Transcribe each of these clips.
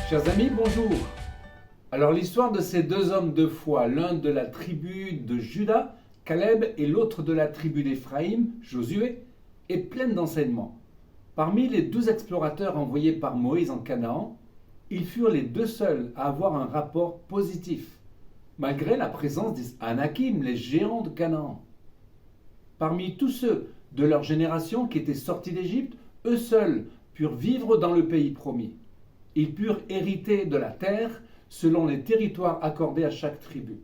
Chers amis, bonjour. Alors l'histoire de ces deux hommes de foi, l'un de la tribu de Juda, Caleb, et l'autre de la tribu d'Éphraïm, Josué, est pleine d'enseignements. Parmi les 12 explorateurs envoyés par Moïse en Canaan, ils furent les deux seuls à avoir un rapport positif, malgré la présence des Anakim, les géants de Canaan. Parmi tous ceux de leur génération qui étaient sortis d'Égypte, eux seuls purent vivre dans le pays promis. Ils purent hériter de la terre selon les territoires accordés à chaque tribu.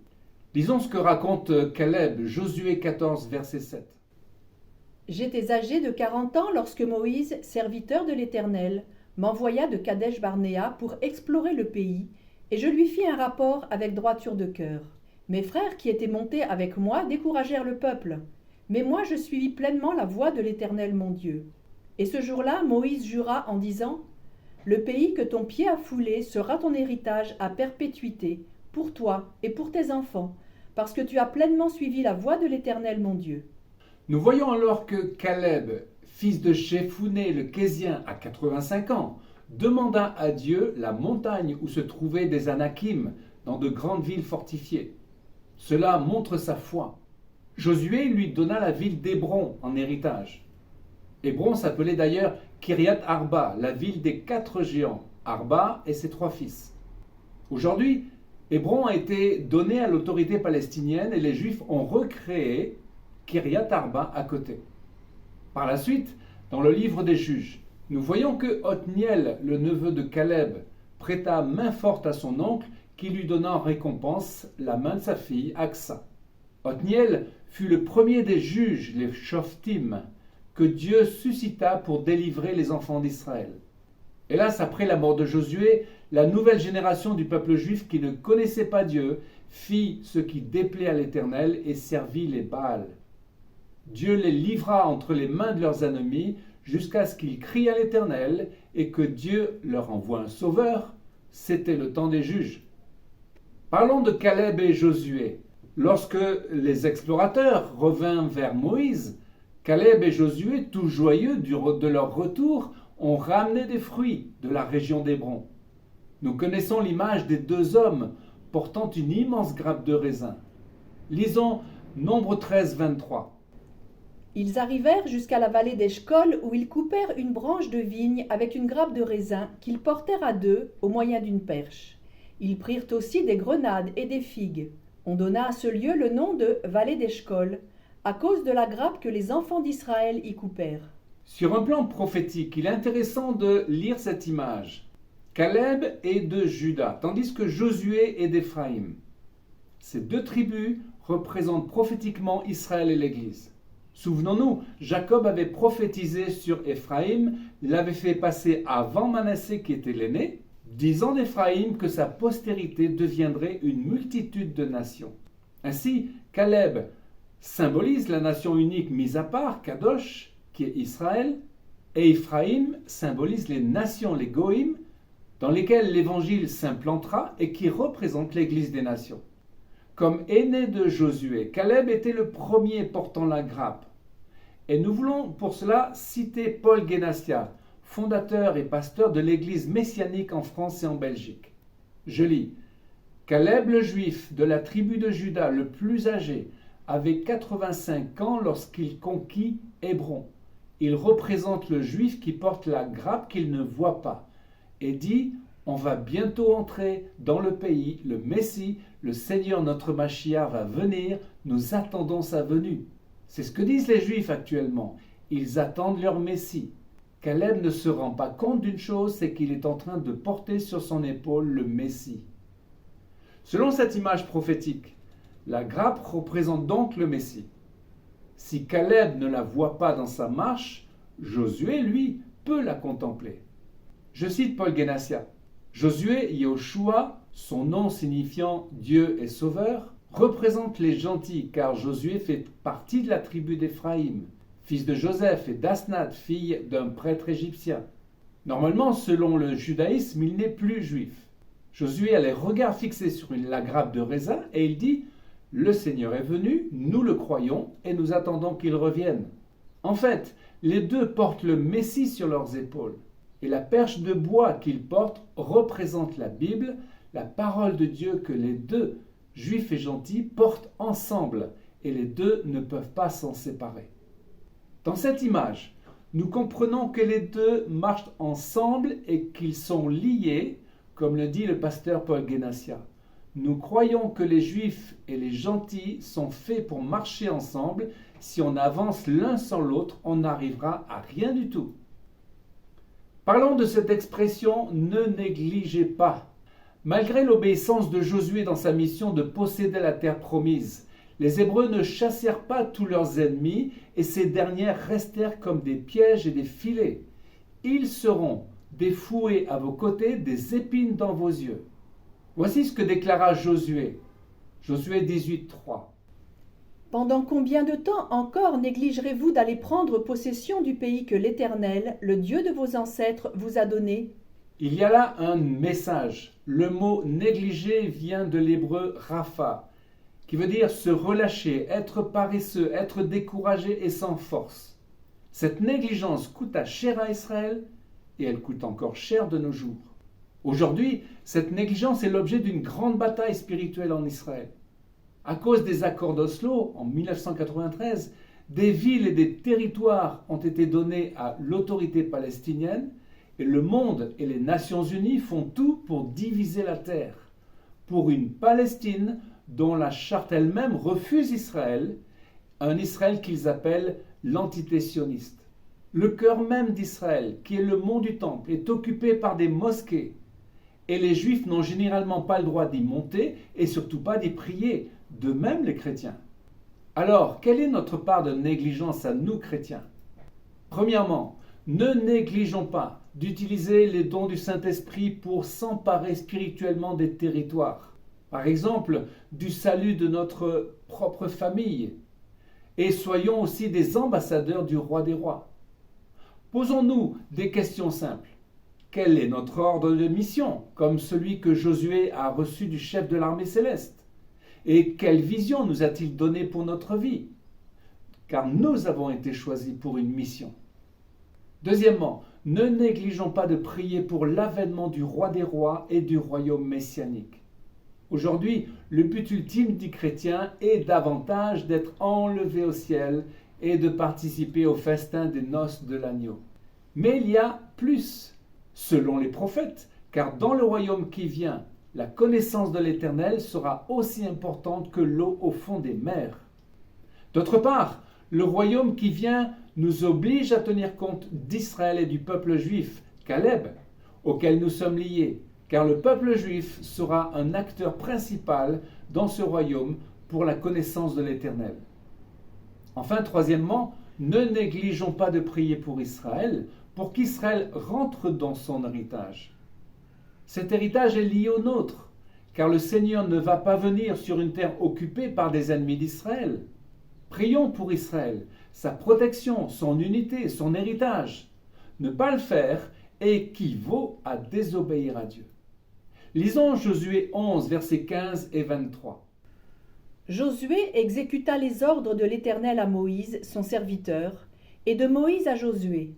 Lisons ce que raconte Caleb, Josué 14, verset 7. J'étais âgé de 40 ans lorsque Moïse, serviteur de l'Éternel, m'envoya de Kadesh-Barnéa pour explorer le pays, et je lui fis un rapport avec droiture de cœur. Mes frères qui étaient montés avec moi découragèrent le peuple, mais moi je suivis pleinement la voie de l'Éternel mon Dieu. Et ce jour-là, Moïse jura en disant : le pays que ton pied a foulé sera ton héritage à perpétuité, pour toi et pour tes enfants, parce que tu as pleinement suivi la voie de l'Éternel mon Dieu. Nous voyons alors que Caleb, fils de Jephouné le Kézien à 85 ans, demanda à Dieu la montagne où se trouvaient des Anakim dans de grandes villes fortifiées. Cela montre sa foi. Josué lui donna la ville d'Hébron en héritage. Hébron s'appelait d'ailleurs Kiryat Arba, la ville des 4 géants, Arba et ses 3 fils. Aujourd'hui, Hébron a été donné à l'autorité palestinienne et les Juifs ont recréé Kiryat Arba à côté. Par la suite, dans le livre des Juges, nous voyons que Othniel, le neveu de Caleb, prêta main forte à son oncle qui lui donna en récompense la main de sa fille Aksa. Othniel fut le premier des juges, les Shoftim, que Dieu suscita pour délivrer les enfants d'Israël. Hélas, après la mort de Josué, la nouvelle génération du peuple juif qui ne connaissait pas Dieu fit ce qui déplaît à l'Éternel et servit les Baals. Dieu les livra entre les mains de leurs ennemis jusqu'à ce qu'ils crient à l'Éternel et que Dieu leur envoie un sauveur. C'était le temps des juges. Parlons de Caleb et Josué. Lorsque les explorateurs revinrent vers Moïse, Caleb et Josué, tout joyeux de leur retour, ont ramené des fruits de la région d'Hébron. Nous connaissons l'image des deux hommes portant une immense grappe de raisin. Lisons Nombre 13, 23. Ils arrivèrent jusqu'à la vallée d'Eshcol où ils coupèrent une branche de vigne avec une grappe de raisin qu'ils portèrent à deux au moyen d'une perche. Ils prirent aussi des grenades et des figues. On donna à ce lieu le nom de vallée d'Eshcol, à cause de la grappe que les enfants d'Israël y coupèrent. Sur un plan prophétique, il est intéressant de lire cette image. Caleb est de Juda, tandis que Josué est d'Éphraïm. Ces deux tribus représentent prophétiquement Israël et l'Église. Souvenons-nous, Jacob avait prophétisé sur Éphraïm, l'avait fait passer avant Manassé qui était l'aîné, disant d'Éphraïm que sa postérité deviendrait une multitude de nations. Ainsi, Caleb symbolise la nation unique mise à part, Kadosh, qui est Israël, et Éphraïm symbolise les nations, les Goïm, dans lesquelles l'évangile s'implantera et qui représentent l'Église des nations. Comme aîné de Josué, Caleb était le premier portant la grappe. Et nous voulons pour cela citer Paul Guénassia, fondateur et pasteur de l'Église messianique en France et en Belgique. Je lis : Caleb le Juif de la tribu de Juda, le plus âgé, avait 85 ans lorsqu'il conquit Hébron. Il représente le Juif qui porte la grappe qu'il ne voit pas et dit : on va bientôt entrer dans le pays, le Messie, le Seigneur notre Mashiach va venir, nous attendons sa venue. C'est ce que disent les Juifs actuellement. Ils attendent leur Messie. Caleb ne se rend pas compte d'une chose, c'est qu'il est en train de porter sur son épaule le Messie. Selon cette image prophétique, la grappe représente donc le Messie. Si Caleb ne la voit pas dans sa marche, Josué, lui, peut la contempler. Je cite Paul Guénassia. Josué, Yoshua, son nom signifiant Dieu est sauveur, représente les gentils car Josué fait partie de la tribu d'Éphraïm, fils de Joseph et d'Asnat, fille d'un prêtre égyptien. Normalement, selon le judaïsme, il n'est plus juif. Josué a les regards fixés sur la grappe de raisin et il dit : le Seigneur est venu, nous le croyons et nous attendons qu'il revienne. En fait, les deux portent le Messie sur leurs épaules. et la perche de bois qu'il porte représente la Bible, la parole de Dieu que les deux, juifs et gentils, portent ensemble, et les deux ne peuvent pas s'en séparer. Dans cette image, nous comprenons que les deux marchent ensemble et qu'ils sont liés, comme le dit le pasteur Paul Guénassia. Nous croyons que les juifs et les gentils sont faits pour marcher ensemble. Si on avance l'un sans l'autre, on n'arrivera à rien du tout. Parlons de cette expression « ne négligez pas ». Malgré l'obéissance de Josué dans sa mission de posséder la terre promise, les Hébreux ne chassèrent pas tous leurs ennemis et ces derniers restèrent comme des pièges et des filets. Ils seront des fouets à vos côtés, des épines dans vos yeux. Voici ce que déclara Josué. Josué 18, 3. Pendant combien de temps encore négligerez-vous d'aller prendre possession du pays que l'Éternel, le Dieu de vos ancêtres, vous a donné ? Il y a là un message. Le mot négliger vient de l'hébreu rapha, qui veut dire se relâcher, être paresseux, être découragé et sans force. Cette négligence coûta cher à Israël et elle coûte encore cher de nos jours. Aujourd'hui, cette négligence est l'objet d'une grande bataille spirituelle en Israël. À cause des accords d'Oslo en 1993, des villes et des territoires ont été donnés à l'autorité palestinienne et le monde et les Nations Unies font tout pour diviser la terre, pour une Palestine dont la charte elle-même refuse Israël, un Israël qu'ils appellent l'entité sioniste. Le cœur même d'Israël, qui est le mont du Temple, est occupé par des mosquées et les Juifs n'ont généralement pas le droit d'y monter et surtout pas d'y prier, de même les chrétiens. Alors, quelle est notre part de négligence à nous chrétiens ? Premièrement, ne négligeons pas d'utiliser les dons du Saint-Esprit pour s'emparer spirituellement des territoires. Par exemple, du salut de notre propre famille. Et soyons aussi des ambassadeurs du roi des rois. Posons-nous des questions simples. Quel est notre ordre de mission, comme celui que Josué a reçu du chef de l'armée céleste ? Et quelle vision nous a-t-il donné pour notre vie ? Car nous avons été choisis pour une mission. Deuxièmement, ne négligeons pas de prier pour l'avènement du roi des rois et du royaume messianique. Aujourd'hui, le but ultime du chrétien est davantage d'être enlevé au ciel et de participer au festin des noces de l'agneau. Mais il y a plus, selon les prophètes, car dans le royaume qui vient, la connaissance de l'Éternel sera aussi importante que l'eau au fond des mers. D'autre part, le royaume qui vient nous oblige à tenir compte d'Israël et du peuple juif, Caleb, auquel nous sommes liés, car le peuple juif sera un acteur principal dans ce royaume pour la connaissance de l'Éternel. Enfin, troisièmement, ne négligeons pas de prier pour Israël, pour qu'Israël rentre dans son héritage. Cet héritage est lié au nôtre, car le Seigneur ne va pas venir sur une terre occupée par des ennemis d'Israël. Prions pour Israël, sa protection, son unité, son héritage. Ne pas le faire équivaut à désobéir à Dieu. Lisons Josué 11, versets 15 et 23. Josué exécuta les ordres de l'Éternel à Moïse, son serviteur, et de Moïse à Josué.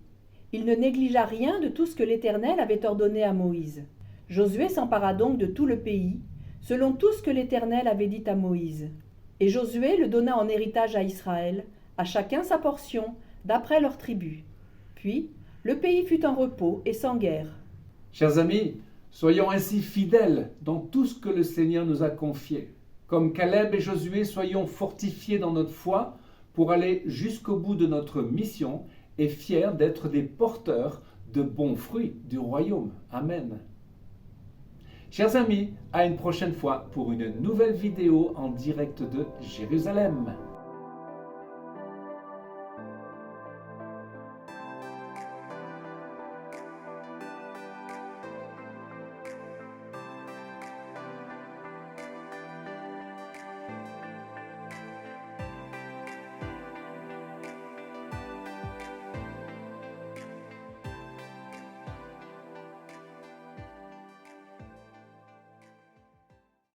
Il ne négligea rien de tout ce que l'Éternel avait ordonné à Moïse. Josué s'empara donc de tout le pays, selon tout ce que l'Éternel avait dit à Moïse. Et Josué le donna en héritage à Israël, à chacun sa portion, d'après leurs tribus. Puis, le pays fut en repos et sans guerre. Chers amis, soyons ainsi fidèles dans tout ce que le Seigneur nous a confié. Comme Caleb et Josué, soyons fortifiés dans notre foi pour aller jusqu'au bout de notre mission et fiers d'être des porteurs de bons fruits du royaume. Amen. Chers amis, à une prochaine fois pour une nouvelle vidéo en direct de Jérusalem.